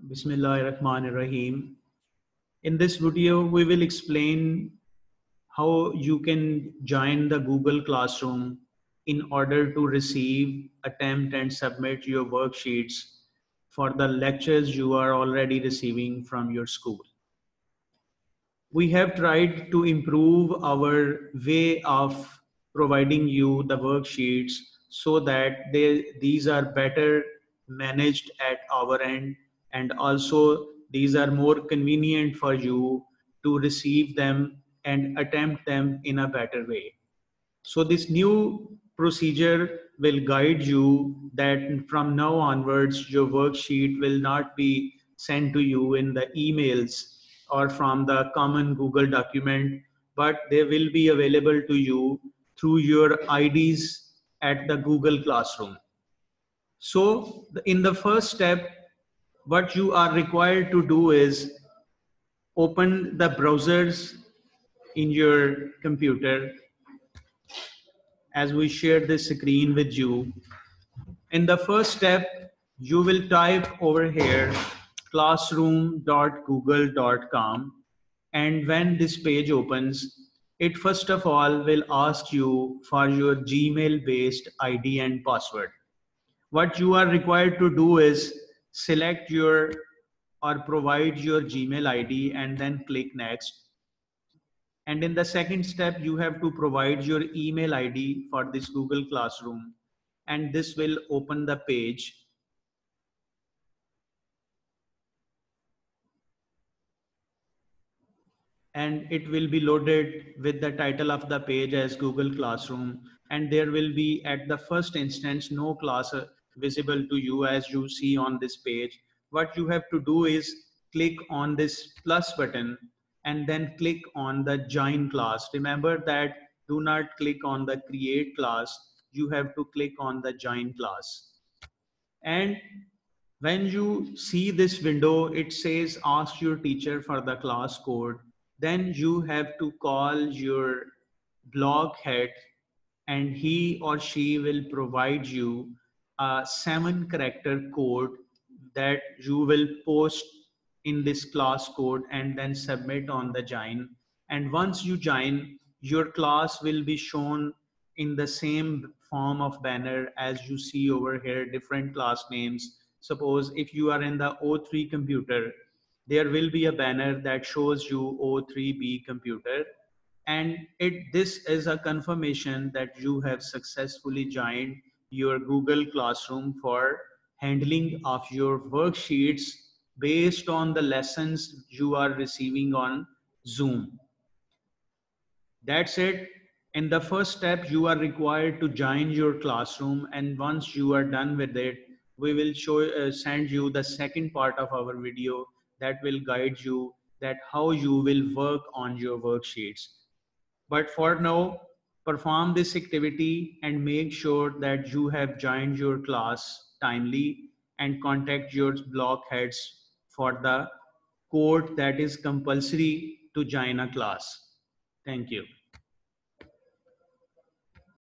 Bismillahirrahmanirrahim. In this video, we will explain how you can join the Google Classroom in order to receive, attempt and submit your worksheets for the lectures you are already receiving from your school. We have tried to improve our way of providing you the worksheets so that these are better managed at our end, and also these are more convenient for you to receive them and attempt them in a better way. So this new procedure will guide you that from now onwards, your worksheet will not be sent to you in the emails or from the common Google document, but they will be available to you through your IDs at the Google Classroom. So in the first step, what you are required to do is open the browsers in your computer as we share this screen with you. In the first step, you will type over here classroom.google.com, and when this page opens, it first of all will ask you for your Gmail based ID and password. What you are required to do is select your or provide your Gmail ID and then click next. And in the second step, you have to provide your email ID for this Google Classroom, and this will open the page. And it will be loaded with the title of the page as Google Classroom. And there will be at the first instance, no class visible to you as you see on this page. What you have to do is click on this plus button and then click on the join class. Remember that do not click on the create class. You have to click on the join class. And when you see this window, it says ask your teacher for the class code. Then you have to call your block head and he or she will provide you a 7-character code that you will post in this class code and then submit on the join. And once you join, your class will be shown in the same form of banner as you see over here, different class names. Suppose if you are in the O3 computer, there will be a banner that shows you O3B computer, and this is a confirmation that you have successfully joined your Google Classroom for handling of your worksheets based on the lessons you are receiving on Zoom. That's it. In the first step, you are required to join your classroom, and once you are done with it, we will send you the second part of our video that will guide you that how you will work on your worksheets. But for now, perform this activity and make sure that you have joined your class timely, and contact your block heads for the code that is compulsory to join a class. Thank you.